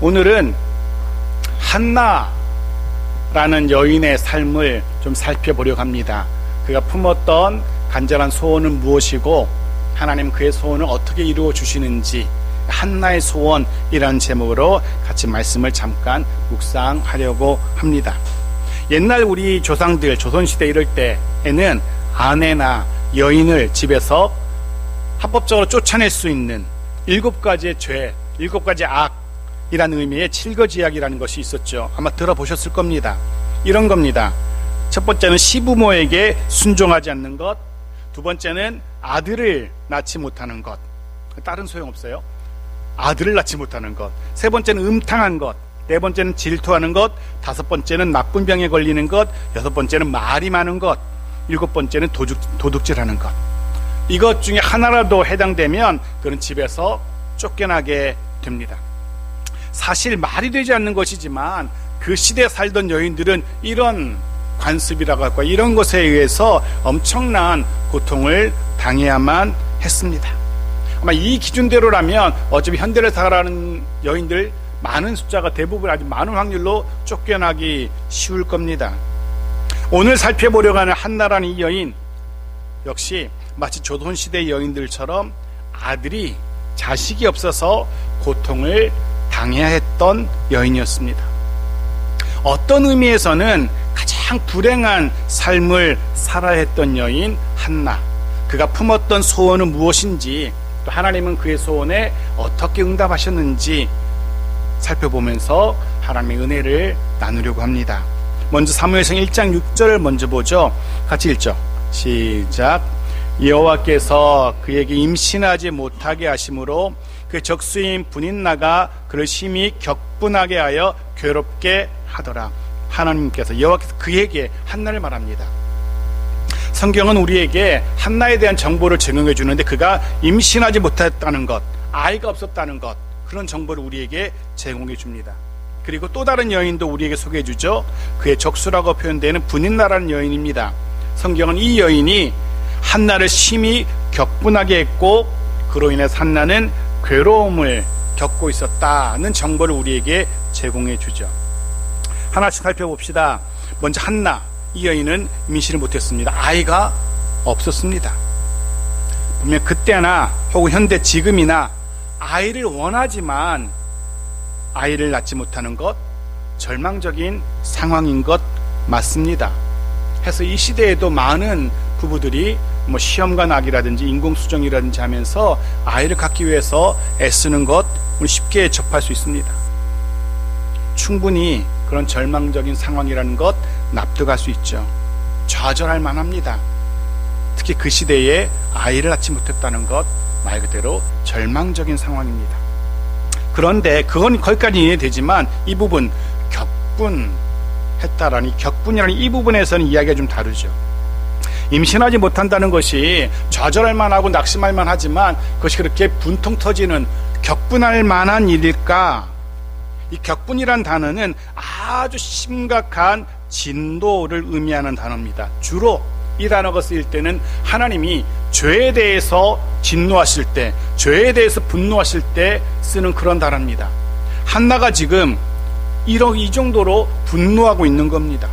오늘은 한나라는 여인의 삶을 좀 살펴보려고 합니다. 그가 품었던 간절한 소원은 무엇이고 하나님 그의 소원을 어떻게 이루어 주시는지, 한나의 소원이라는 제목으로 같이 말씀을 잠깐 묵상하려고 합니다. 옛날 우리 조상들 조선시대 이럴 때에는 아내나 여인을 집에서 합법적으로 쫓아낼 수 있는 7가지의 죄, 7가지 악이라는 의미의 7거지약이라는 것이 있었죠. 아마 들어보셨을 겁니다. 이런 겁니다. 첫 번째는 시부모에게 순종하지 않는 것, 두 번째는 아들을 낳지 못하는 것, 딸은 소용없어요. 아들을 낳지 못하는 것, 세 번째는 음탕한 것, 네 번째는 질투하는 것, 다섯 번째는 나쁜 병에 걸리는 것, 여섯 번째는 말이 많은 것, 일곱 번째는 도둑질하는 것. 이것 중에 하나라도 해당되면 그는 집에서 쫓겨나게 됩니다. 사실 말이 되지 않는 것이지만 그 시대에 살던 여인들은 이런 관습이라고 할까, 이런 것에 의해서 엄청난 고통을 당해야만 했습니다. 아마 이 기준대로라면 어차피 현대를 살아가는 여인들 많은 숫자가 대부분 아주 많은 확률로 쫓겨나기 쉬울 겁니다. 오늘 살펴보려고 하는 한나라는 이 여인 역시 마치 조선시대 여인들처럼 아들이, 자식이 없어서 고통을 당해야 했던 여인이었습니다. 어떤 의미에서는 가장 불행한 삶을 살아야 했던 여인 한나, 그가 품었던 소원은 무엇인지, 또 하나님은 그의 소원에 어떻게 응답하셨는지 살펴보면서 하나님의 은혜를 나누려고 합니다. 먼저 사무엘상 1장 6절을 먼저 보죠. 같이 읽죠. 시작. 여호와께서 그에게 임신하지 못하게 하심으로 그 적수인 분인나가 그를 심히 격분하게 하여 괴롭게 하더라. 하나님께서, 여호와께서 그에게, 한나를 말합니다. 성경은 우리에게 한나에 대한 정보를 제공해 주는데 그가 임신하지 못했다는 것, 아이가 없었다는 것, 그런 정보를 우리에게 제공해 줍니다. 그리고 또 다른 여인도 우리에게 소개해 주죠. 그의 적수라고 표현되는 분인나라는 여인입니다. 성경은 이 여인이 한나를 심히 격분하게 했고 그로 인해서 한나는 괴로움을 겪고 있었다는 정보를 우리에게 제공해 주죠. 하나씩 살펴봅시다. 먼저 한나, 이 여인은 임신을 못했습니다. 아이가 없었습니다. 분명 그때나 혹은 현대 지금이나 아이를 원하지만 아이를 낳지 못하는 것, 절망적인 상황인 것 맞습니다. 해서 이 시대에도 많은 부부들이 시험관 악이라든지 인공수정이라든지 하면서 아이를 갖기 위해서 애쓰는 것 쉽게 접할 수 있습니다. 충분히 그런 절망적인 상황이라는 것 납득할 수 있죠. 좌절할 만합니다. 특히 그 시대에 아이를 낳지 못했다는 것, 말 그대로 절망적인 상황입니다. 그런데 그건 거기까지 이해되지만 이 부분, 격분했다라니, 격분이라는 이 부분에서는 이야기가 좀 다르죠. 임신하지 못한다는 것이 좌절할 만하고 낙심할 만하지만 그것이 그렇게 분통 터지는, 격분할 만한 일일까? 이 격분이란 단어는 아주 심각한 진도를 의미하는 단어입니다. 주로 이 단어가 쓰일 때는 하나님이 죄에 대해서 진노하실 때, 죄에 대해서 분노하실 때 쓰는 그런 단어입니다. 한나가 지금 이 정도로 분노하고 있는 겁니다.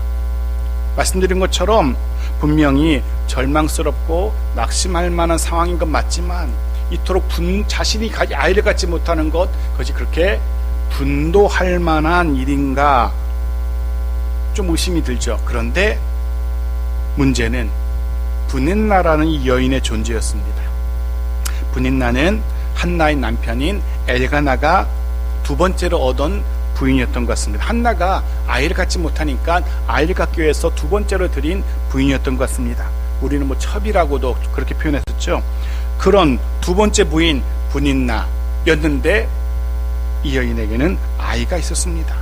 말씀드린 것처럼 분명히 절망스럽고 낙심할 만한 상황인 건 맞지만 이토록 자신이 아이를 갖지 못하는 것, 그것이 그렇게 분노할 만한 일인가 좀 의심이 들죠. 그런데 문제는 분인나라는 이 여인의 존재였습니다. 분인나는 한나의 남편인 엘가나가 두 번째로 얻은 부인이었던 것 같습니다. 한나가 아이를 갖지 못하니까 아이를 갖기 위해서 두 번째로 드린 부인이었던 것 같습니다. 우리는 첩이라고도 그렇게 표현했었죠. 그런 두 번째 부인 분인나였는데 이 여인에게는 아이가 있었습니다.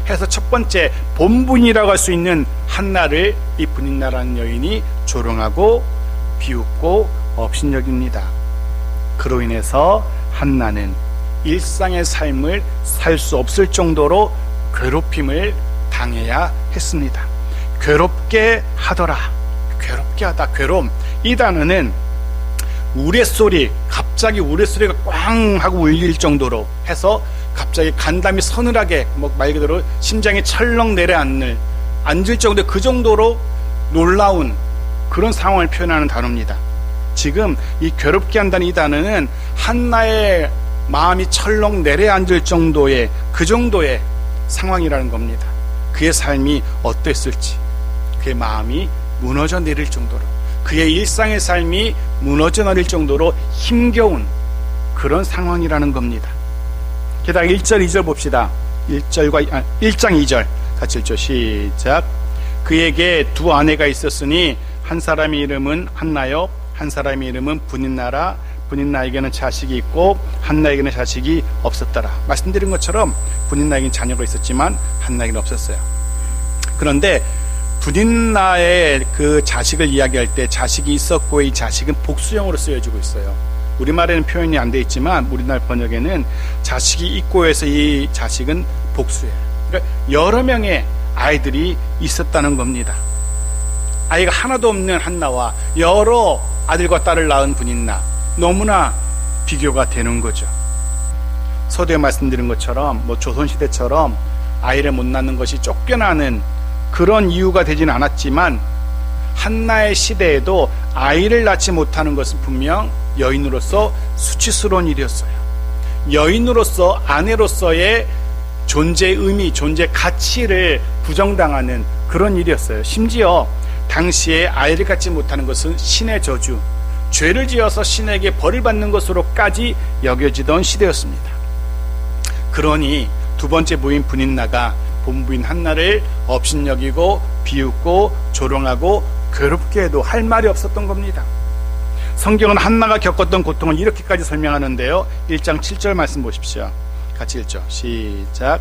해서 첫 번째 본분이라고 할 수 있는 한나를 이 분인나라는 여인이 조롱하고 비웃고 업신여깁니다. 그로 인해서 한나는 일상의 삶을 살 수 없을 정도로 괴롭힘을 당해야 했습니다. 괴롭게 하더라. 괴롭게 하다, 괴로움. 이 단어는 우레소리, 갑자기 우레소리가 꽝 하고 울릴 정도로 해서 갑자기 간담이 서늘하게 말 그대로 심장이 철렁 앉을 정도, 그 정도로 놀라운 그런 상황을 표현하는 단어입니다. 지금 이 괴롭게 한다는 이 단어는 한나의 마음이 철렁 내려앉을 정도의 그 정도의 상황이라는 겁니다. 그의 삶이 어땠을지, 그의 마음이 무너져 내릴 정도로, 그의 일상의 삶이 무너져 내릴 정도로 힘겨운 그런 상황이라는 겁니다. 게다가 1절 2절 봅시다. 1장 2절 같이 읽죠. 시작. 그에게 두 아내가 있었으니 한 사람의 이름은 한나요, 한 사람의 이름은 분인나라. 분인나에게는 자식이 있고 한나에게는 자식이 없었더라. 말씀드린 것처럼 분인나에게는 자녀가 있었지만 한나에게는 없었어요. 그런데 분인나의 그 자식을 이야기할 때 자식이 있었고, 이 자식은 복수형으로 쓰여지고 있어요. 우리말에는 표현이 안 돼 있지만 우리나라 번역에는 자식이 있고에서 이 자식은 복수예요. 그러니까 여러 명의 아이들이 있었다는 겁니다. 아이가 하나도 없는 한나와 여러 아들과 딸을 낳은 분인나, 너무나 비교가 되는 거죠. 서두에 말씀드린 것처럼 조선시대처럼 아이를 못 낳는 것이 쫓겨나는 그런 이유가 되지는 않았지만, 한나의 시대에도 아이를 낳지 못하는 것은 분명 여인으로서 수치스러운 일이었어요. 여인으로서, 아내로서의 존재 의미, 존재 가치를 부정당하는 그런 일이었어요. 심지어 당시에 아이를 갖지 못하는 것은 신의 저주, 죄를 지어서 신에게 벌을 받는 것으로까지 여겨지던 시대였습니다. 그러니 두 번째 부인 분인나가 본부인 한나를 업신여기고 비웃고 조롱하고 괴롭게 해도 할 말이 없었던 겁니다. 성경은 한나가 겪었던 고통을 이렇게까지 설명하는데요. 1장 7절 말씀 보십시오. 같이 읽죠. 시작.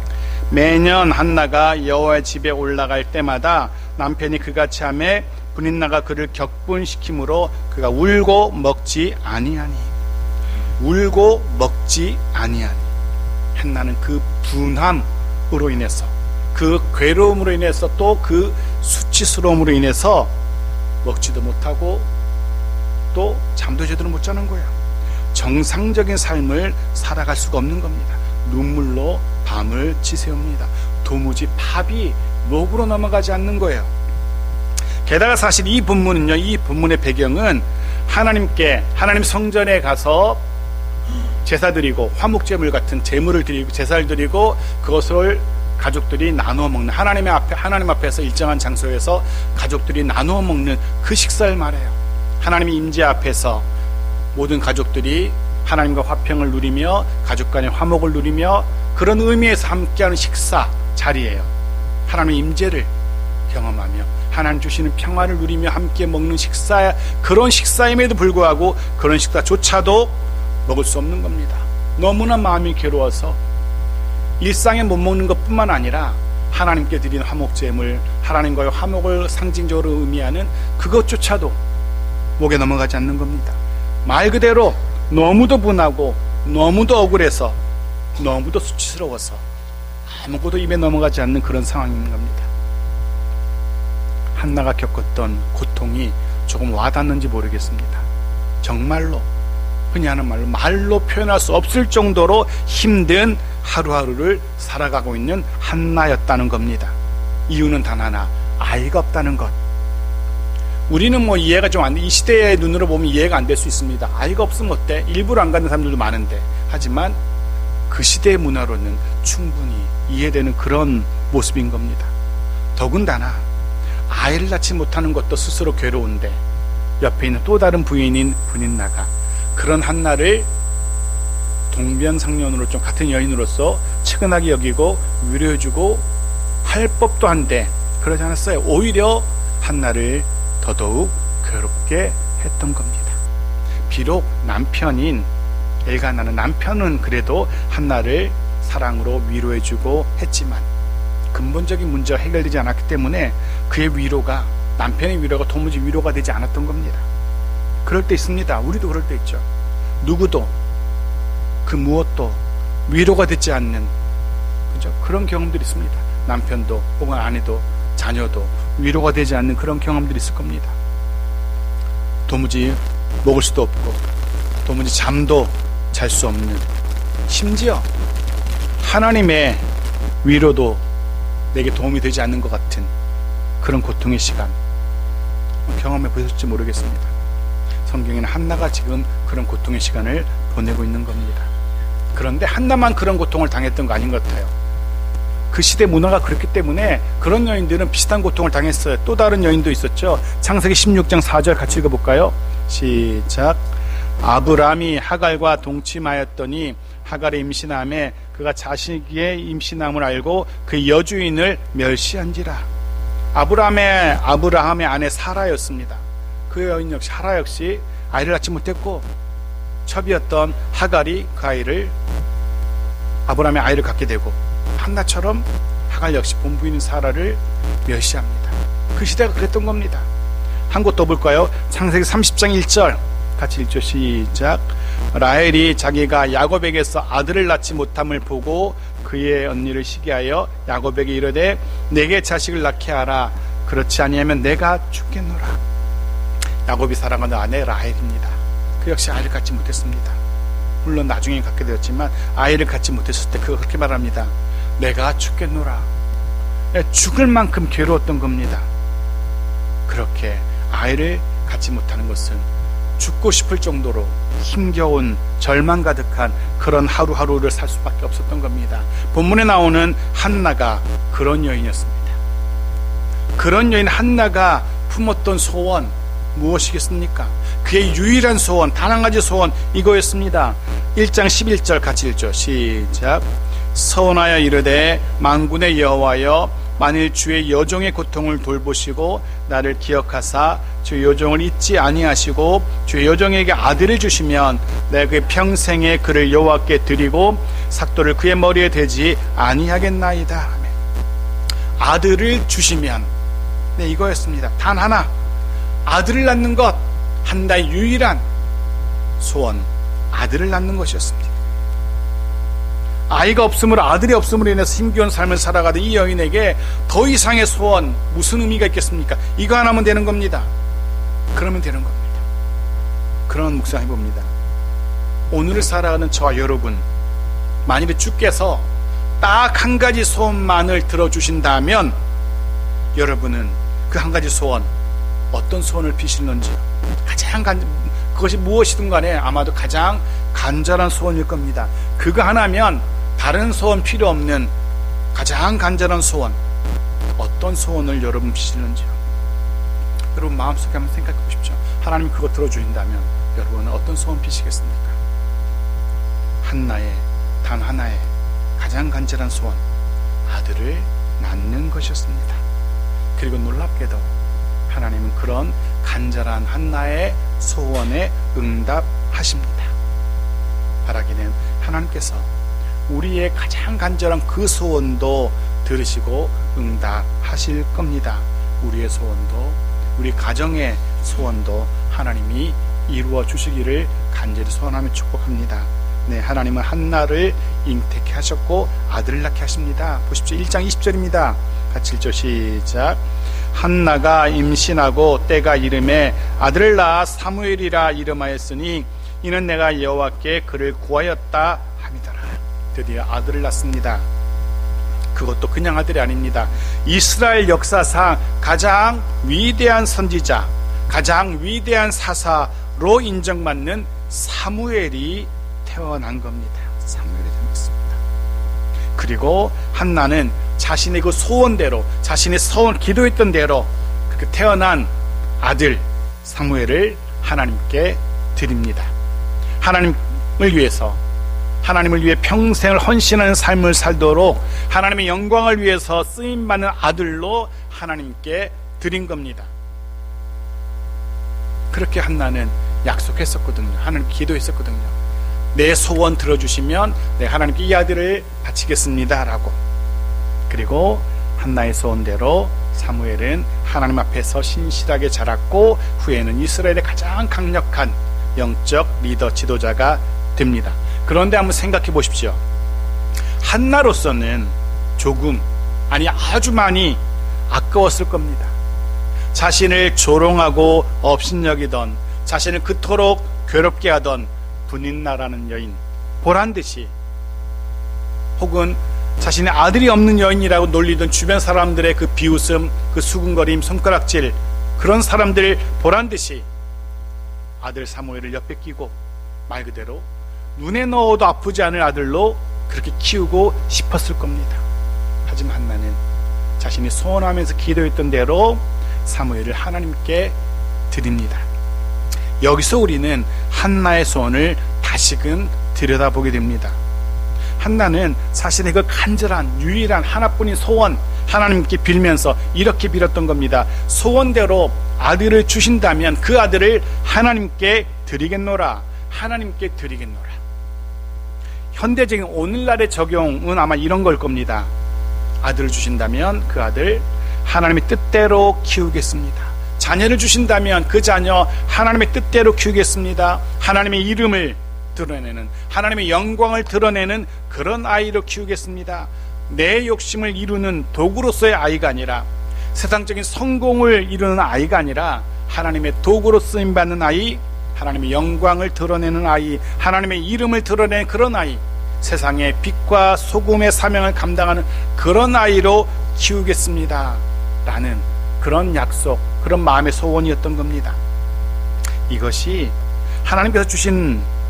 매년 한나가 여호와의 집에 올라갈 때마다 남편이 그같이 하매 분인나가 그를 격분시키므로 그가 울고 먹지 아니하니. 울고 먹지 아니하니. 한나는 그 분함으로 인해서, 그 괴로움으로 인해서, 또 그 수치스러움으로 인해서 먹지도 못하고 또 잠도 제대로 못 자는 거예요. 정상적인 삶을 살아갈 수가 없는 겁니다. 눈물로 밤을 지새웁니다. 도무지 밥이 목으로 넘어가지 않는 거예요. 게다가 사실 이 본문은요, 이 본문의 배경은 하나님 성전에 가서 제사 드리고 화목제물 같은 제물을 드리고 제사를 드리고 그것을 가족들이 나누어 먹는, 하나님 앞에서 일정한 장소에서 가족들이 나누어 먹는 그 식사를 말해요. 하나님의 임재 앞에서 모든 가족들이 하나님과 화평을 누리며 가족 간의 화목을 누리며 그런 의미에서 함께하는 식사 자리예요. 하나님의 임재를 경험하며 하나님 주시는 평화를 누리며 함께 먹는 식사, 그런 식사임에도 불구하고 그런 식사조차도 먹을 수 없는 겁니다. 너무나 마음이 괴로워서 일상에 못 먹는 것뿐만 아니라 하나님께 드리는 화목제물, 하나님과의 화목을 상징적으로 의미하는 그것조차도 목에 넘어가지 않는 겁니다. 말 그대로 너무도 분하고 너무도 억울해서 너무도 수치스러워서 아무것도 입에 넘어가지 않는 그런 상황인 겁니다. 한나가 겪었던 고통이 조금 와닿는지 모르겠습니다. 정말로 흔히 하는 말로 표현할 수 없을 정도로 힘든 하루하루를 살아가고 있는 한나였다는 겁니다. 이유는 단 하나, 아이가 없다는 것. 우리는 이해가 좀 안 돼. 이 시대의 눈으로 보면 이해가 안 될 수 있습니다. 아이가 없으면 어때? 일부러 안 가는 사람들도 많은데. 하지만 그 시대의 문화로는 충분히 이해되는 그런 모습인 겁니다. 더군다나 아이를 낳지 못하는 것도 스스로 괴로운데 옆에 있는 또 다른 부인인 분인나가 그런 한나를 동변상련으로 좀 같은 여인으로서 측은하게 여기고 위로해주고 할 법도 한데 그러지 않았어요. 오히려 한나를 더더욱 괴롭게 했던 겁니다. 비록 남편인 엘가나는, 남편은 그래도 한나를 사랑으로 위로해주고 했지만 근본적인 문제가 해결되지 않았기 때문에 그의 위로가, 남편의 위로가 도무지 위로가 되지 않았던 겁니다. 그럴 때 있습니다. 우리도 그럴 때 있죠. 누구도 그 무엇도 위로가 되지 않는, 그죠? 그런 경험들이 있습니다. 남편도 혹은 아내도 자녀도 위로가 되지 않는 그런 경험들이 있을 겁니다. 도무지 먹을 수도 없고 도무지 잠도 잘 수 없는, 심지어 하나님의 위로도 내게 도움이 되지 않는 것 같은 그런 고통의 시간 경험해 보셨을지 모르겠습니다. 성경에는 한나가 지금 그런 고통의 시간을 보내고 있는 겁니다. 그런데 한나만 그런 고통을 당했던 거 아닌 것 같아요. 그 시대 문화가 그렇기 때문에 그런 여인들은 비슷한 고통을 당했어요. 또 다른 여인도 있었죠. 창세기 16장 4절 같이 읽어볼까요? 시작. 아브람이 하갈과 동침하였더니 하갈이 임신함에 그가 자식의 임신함을 알고 그 여주인을 멸시한지라. 아브라함의 아내 사라였습니다. 그 여인 역시 사라 역시 아이를 낳지 못했고 첩이었던 하갈이 그 아이를 아브라함의 아이를 갖게 되고 한나처럼 하갈 역시 본부인 사라를 멸시합니다. 그 시대가 그랬던 겁니다. 한 곳 더 볼까요? 창세기 30장 1절 같이 읽죠. 시작. 라헬이 자기가 야곱에게서 아들을 낳지 못함을 보고 그의 언니를 시기하여 야곱에게 이르되 내게 자식을 낳게 하라. 그렇지 아니하면 내가 죽겠노라. 야곱이 사랑하는 아내 라헬입니다. 그 역시 아이를 갖지 못했습니다. 물론 나중에 갖게 되었지만 아이를 갖지 못했을 때 그렇게 말합니다. 내가 죽겠노라. 죽을 만큼 괴로웠던 겁니다. 그렇게 아이를 갖지 못하는 것은 죽고 싶을 정도로 힘겨운 절망 가득한 그런 하루하루를 살 수밖에 없었던 겁니다. 본문에 나오는 한나가 그런 여인이었습니다. 그런 여인 한나가 품었던 소원 무엇이겠습니까? 그의 유일한 소원, 단 한 가지 소원 이거였습니다. 1장 11절 같이 읽죠. 시작. 서원하여 이르되 만군의 여호와여 만일 주의 여종의 고통을 돌보시고 나를 기억하사 주의 여종을 잊지 아니하시고 주의 여종에게 아들을 주시면 내가 그의 평생에 그를 여호와께 드리고 삭도를 그의 머리에 대지 아니하겠나이다. 아들을 주시면 이거였습니다. 단 하나 아들을 낳는 것 한나의 유일한 소원 아들을 낳는 것이었습니다. 아이가 없음으로 아들이 없음으로 인해서 힘겨운 삶을 살아가던 이 여인에게 더 이상의 소원 무슨 의미가 있겠습니까? 이거 하나면 되는 겁니다. 그러면 되는 겁니다. 그런 묵상해 봅니다. 오늘을 살아가는 저와 여러분 만일에 주께서 딱 한 가지 소원만을 들어주신다면 여러분은 그 한 가지 소원 어떤 소원을 비실는지요? 그것이 무엇이든 간에 아마도 가장 간절한 소원일 겁니다. 그거 하나면 다른 소원 필요 없는 가장 간절한 소원 어떤 소원을 여러분 비실는지요? 여러분 마음속에 한번 생각해 보십시오. 하나님이 그거 들어주신다면 여러분은 어떤 소원 비시겠습니까? 한나의 단 하나의 가장 간절한 소원 아들을 낳는 것이었습니다. 그리고 놀랍게도 하나님은 그런 간절한 한나의 소원에 응답하십니다. 바라기는 하나님께서 우리의 가장 간절한 그 소원도 들으시고 응답하실 겁니다. 우리의 소원도 우리 가정의 소원도 하나님이 이루어 주시기를 간절히 소원하며 축복합니다. 네, 하나님은 한나를 잉태케 하셨고 아들을 낳게 하십니다. 보십시오. 1장 20절입니다. 같이 읽죠. 시작. 한나가 임신하고 때가 이름에 아들을 낳아 사무엘이라 이름하였으니 이는 내가 여호와께 그를 구하였다 함이더라. 드디어 아들을 낳습니다. 그것도 그냥 아들이 아닙니다. 이스라엘 역사상 가장 위대한 선지자, 가장 위대한 사사로 인정받는 사무엘이 태어난 겁니다. 사무엘이 태어났습니다. 그리고 한나는 자신의 그 소원대로, 자신의 소원 기도했던 대로 그 태어난 아들 사무엘을 하나님께 드립니다. 하나님을 위해서, 하나님을 위해 평생을 헌신하는 삶을 살도록 하나님의 영광을 위해서 쓰임받는 아들로 하나님께 드린 겁니다. 그렇게 한나는 약속했었거든요. 하나님 기도했었거든요. 내 소원 들어주시면 내가 하나님께 이 아들을 바치겠습니다 라고. 그리고 한나의 소원대로 사무엘은 하나님 앞에서 신실하게 자랐고 후에는 이스라엘의 가장 강력한 영적 리더 지도자가 됩니다. 그런데 한번 생각해 보십시오. 한나로서는 조금, 아니 아주 많이 아까웠을 겁니다. 자신을 조롱하고 업신여기던, 자신을 그토록 괴롭게 하던 분인나라는 여인, 보란듯이 혹은 자신의 아들이 없는 여인이라고 놀리던 주변 사람들의 그 비웃음, 그 수군거림, 손가락질, 그런 사람들 보란듯이 아들 사무엘을 옆에 끼고 말 그대로 눈에 넣어도 아프지 않을 아들로 그렇게 키우고 싶었을 겁니다. 하지만 한나는 자신이 소원하면서 기도했던 대로 사무엘을 하나님께 드립니다. 여기서 우리는 한나의 소원을 다시금 들여다보게 됩니다. 한나는 자신의 그 간절한 유일한 하나뿐인 소원 하나님께 빌면서 이렇게 빌었던 겁니다. 소원대로 아들을 주신다면 그 아들을 하나님께 드리겠노라. 하나님께 드리겠노라. 현대적인 오늘날의 적용은 아마 이런 걸 겁니다. 아들을 주신다면 그 아들 하나님의 뜻대로 키우겠습니다. 자녀를 주신다면 그 자녀 하나님의 뜻대로 키우겠습니다. 하나님의 이름을 드러내는, 하나님의 영광을 드러내는 그런 아이로 키우겠습니다. 내 욕심을 이루는 도구로서의 아이가 아니라, 세상적인 성공을 이루는 아이가 아니라 하나님의 도구로 쓰임받는 아이, 하나님의 영광을 드러내는 아이, 하나님의 이름을 드러내는 그런 아이, 세상의 빛과 소금의 사명을 감당하는 그런 아이로 키우겠습니다 라는 그런 약속, 그런 마음의 소원이었던 겁니다. 이것이 하나님께서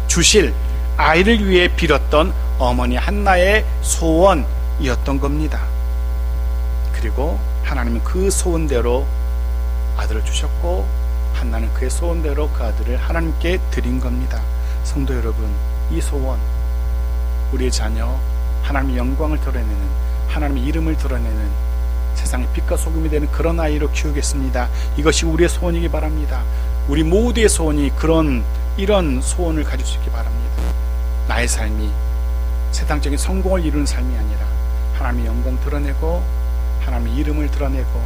주실 아이를 위해 빌었던 어머니 한나의 소원이었던 겁니다. 그리고 하나님은 그 소원대로 아들을 주셨고, 한나는 그의 소원대로 그 아들을 하나님께 드린 겁니다. 성도 여러분, 이 소원, 우리의 자녀 하나님의 영광을 드러내는, 하나님의 이름을 드러내는 세상의 빛과 소금이 되는 그런 아이로 키우겠습니다. 이것이 우리의 소원이기 바랍니다. 우리 모두의 소원이 이런 소원을 가질 수 있기 바랍니다. 나의 삶이 세상적인 성공을 이루는 삶이 아니라 하나님의 영광 드러내고 하나님의 이름을 드러내고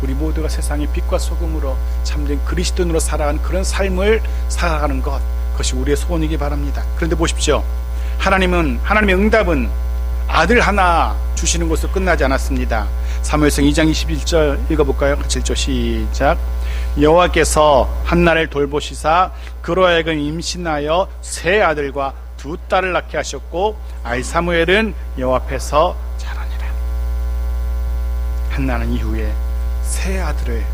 우리 모두가 세상의 빛과 소금으로 참된 그리스도인으로 살아가는 그런 삶을 살아가는 것, 그것이 우리의 소원이기 바랍니다. 그런데 보십시오. 하나님의 응답은 아들 하나 주시는 것으로 끝나지 않았습니다. 사무엘상 2장 21절 읽어볼까요? 같이 읽죠. 시작. 여호와께서 한나를 돌보시사 그로 하여금 임신하여 세 아들과 두 딸을 낳게 하셨고 아이 사무엘은 여호와 앞에서 자라니라. 한나는 이후에 세 아들을,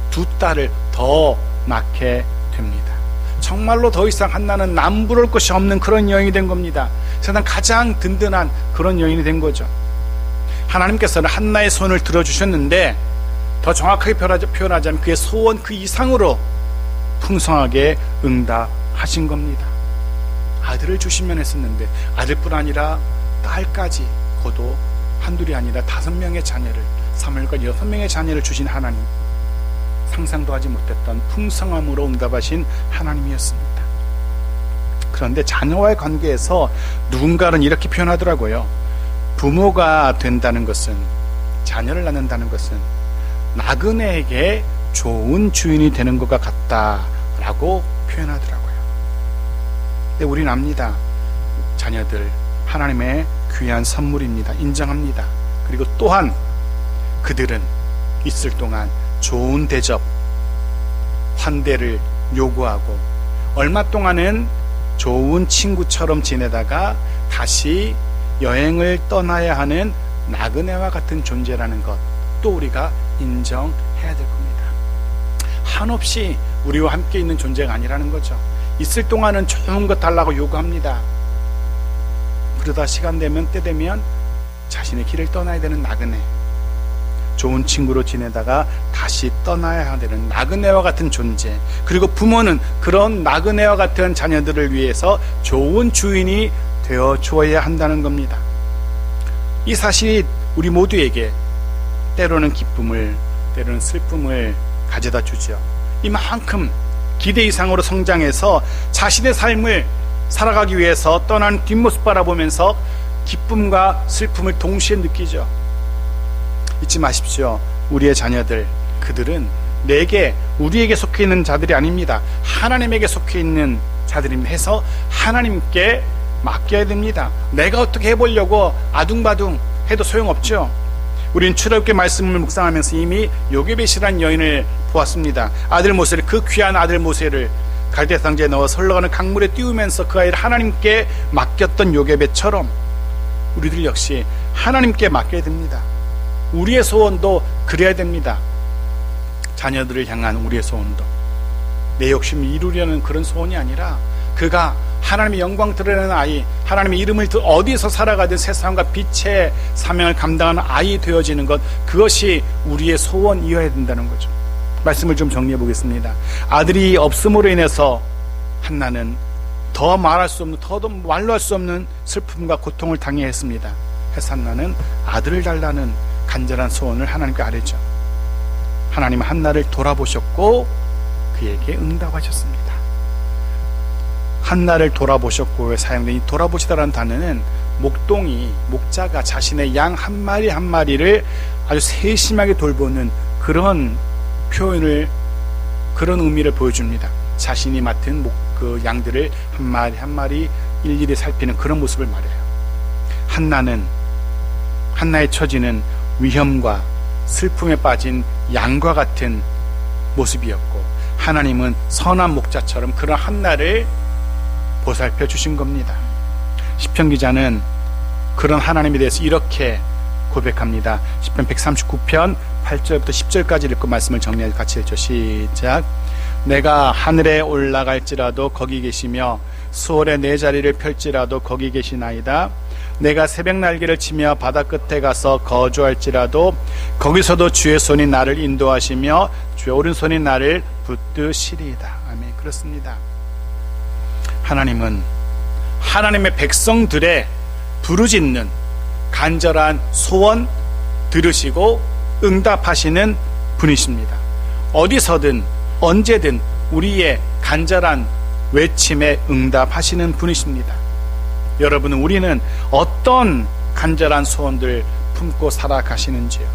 두 딸을 더 낳게 됩니다. 정말로 더 이상 한나는 남부러울 것이 없는 그런 여인이 된 겁니다. 세상 가장 든든한 그런 여인이 된 거죠. 하나님께서는 한나의 소원을 들어주셨는데 더 정확하게 표현하자면 그의 소원 그 이상으로 풍성하게 응답하신 겁니다. 아들을 주시면 했었는데 아들뿐 아니라 딸까지, 고도 한둘이 아니라 5명의 자녀를, 사무엘까지 6명의 자녀를 주신 하나님, 상상도 하지 못했던 풍성함으로 응답하신 하나님이었습니다. 그런데 자녀와의 관계에서 누군가는 이렇게 표현하더라고요. 부모가 된다는 것은, 자녀를 낳는다는 것은 나그네에게 좋은 주인이 되는 것과 같다라고 표현하더라고요. 근데 우리는 압니다. 자녀들 하나님의 귀한 선물입니다. 인정합니다. 그리고 또한 그들은 있을 동안 좋은 대접, 환대를 요구하고 얼마 동안은 좋은 친구처럼 지내다가 다시 여행을 떠나야 하는 나그네와 같은 존재라는 것, 또 우리가 인정해야 될 겁니다. 한없이 우리와 함께 있는 존재가 아니라는 거죠. 있을 동안은 좋은 것 달라고 요구합니다. 그러다 시간 되면, 때 되면 자신의 길을 떠나야 되는 나그네, 좋은 친구로 지내다가 다시 떠나야 되는 나그네와 같은 존재, 그리고 부모는 그런 나그네와 같은 자녀들을 위해서 좋은 주인이 되어 주어야 한다는 겁니다. 이 사실이 우리 모두에게 때로는 기쁨을, 때로는 슬픔을 가져다 주죠. 이만큼 기대 이상으로 성장해서 자신의 삶을 살아가기 위해서 떠난 뒷모습 바라보면서 기쁨과 슬픔을 동시에 느끼죠. 잊지 마십시오. 우리의 자녀들, 그들은 우리에게 속해 있는 자들이 아닙니다. 하나님에게 속해 있는 자들입니다. 해서 하나님께 맡겨야 됩니다. 내가 어떻게 해보려고 아둥바둥 해도 소용없죠. 우리는 출애굽기 말씀을 묵상하면서 이미 요게벳이라는 여인을 보았습니다. 아들 모세를, 그 귀한 아들 모세를 갈대 상자에 넣어 흘러가는 강물에 띄우면서 그 아이를 하나님께 맡겼던 요게벳처럼 우리들 역시 하나님께 맡겨야 됩니다. 우리의 소원도 그래야 됩니다. 자녀들을 향한 우리의 소원도 내 욕심을 이루려는 그런 소원이 아니라 그가 하나님의 영광 드러내는 아이, 하나님의 이름을 어디서 살아가든 세상과 빛의 사명을 감당하는 아이 되어지는 것, 그것이 우리의 소원이어야 된다는 거죠. 말씀을 좀 정리해 보겠습니다. 아들이 없음으로 인해서 한나는 더 말할 수 없는, 더도 말로 할 수 없는 슬픔과 고통을 당해야 했습니다. 그래서 한나는 아들을 달라는 간절한 소원을 하나님께 아뢰죠. 하나님은 한나를 돌아보셨고 그에게 응답하셨습니다. 한나를 돌아보셨고에 사용된 이 돌아보시다라는 단어는 목자가 자신의 양 한 마리 한 마리를 아주 세심하게 돌보는 그런 표현을, 그런 의미를 보여줍니다. 자신이 맡은 그 양들을 한 마리 한 마리 일일이 살피는 그런 모습을 말해요. 한나의 처지는 위험과 슬픔에 빠진 양과 같은 모습이었고, 하나님은 선한 목자처럼 그런 한나를 보살펴 주신 겁니다. 시편 기자는 그런 하나님에 대해서 이렇게 고백합니다. 시편 139편 8절부터 10절까지 읽고 말씀을 정리해서 같이 읽죠. 시작. 내가 하늘에 올라갈지라도 거기 계시며 수월에 내 자리를 펼지라도 거기 계시나이다. 내가 새벽 날개를 치며 바다 끝에 가서 거주할지라도 거기서도 주의 손이 나를 인도하시며 주의 오른손이 나를 붙드시리이다. 아멘. 그렇습니다. 하나님은 하나님의 백성들의 부르짖는 간절한 소원 들으시고 응답하시는 분이십니다. 어디서든 언제든 우리의 간절한 외침에 응답하시는 분이십니다. 여러분, 우리는 어떤 간절한 소원들 품고 살아가시는지요?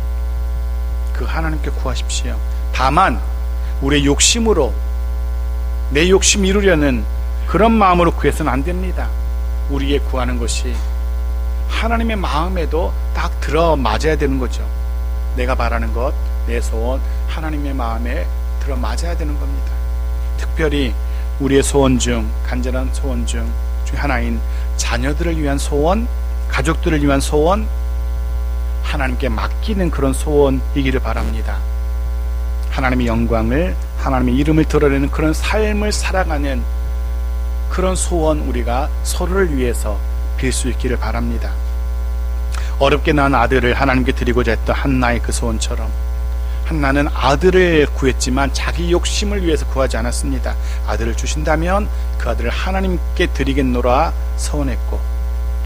그 하나님께 구하십시오. 다만 우리의 욕심으로, 내 욕심 이루려는 그런 마음으로 구해서는 안 됩니다. 우리의 구하는 것이 하나님의 마음에도 딱 들어맞아야 되는 거죠. 내가 바라는 것, 내 소원, 하나님의 마음에 들어맞아야 되는 겁니다. 특별히 우리의 소원 중, 간절한 소원 중 하나인 자녀들을 위한 소원, 가족들을 위한 소원, 하나님께 맡기는 그런 소원이기를 바랍니다. 하나님의 영광을, 하나님의 이름을 드러내는 그런 삶을 살아가는 그런 소원, 우리가 서로를 위해서 빌 수 있기를 바랍니다. 어렵게 낳은 아들을 하나님께 드리고자 했던 한나의 그 소원처럼, 한나는 아들을 구했지만 자기 욕심을 위해서 구하지 않았습니다. 아들을 주신다면 그 아들을 하나님께 드리겠노라 서원했고,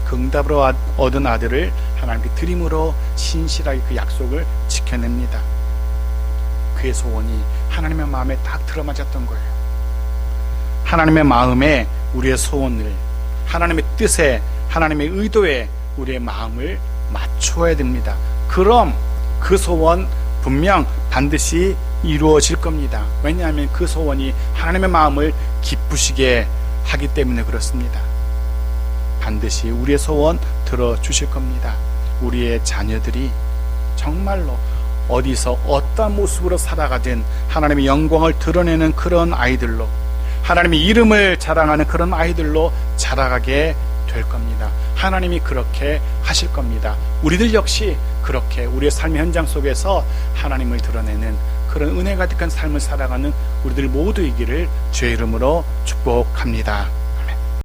그 응답으로 얻은 아들을 하나님께 드림으로 신실하게 그 약속을 지켜냅니다. 그의 소원이 하나님의 마음에 딱 들어맞았던 거예요. 하나님의 마음에 우리의 소원을, 하나님의 뜻에, 하나님의 의도에 우리의 마음을 맞추어야 됩니다. 그럼 그 소원 분명 반드시 이루어질 겁니다. 왜냐하면 그 소원이 하나님의 마음을 기쁘시게 하기 때문에 그렇습니다. 반드시 우리의 소원 들어주실 겁니다. 우리의 자녀들이 정말로 어디서 어떤 모습으로 살아가든 하나님의 영광을 드러내는 그런 아이들로, 하나님의 이름을 자랑하는 그런 아이들로 자라가게 될 겁니다. 하나님이 그렇게 하실 겁니다. 우리들 역시 그렇게 우리의 삶의 현장 속에서 하나님을 드러내는 그런 은혜 가득한 삶을 살아가는 우리들 모두이기를 주의 이름으로 축복합니다.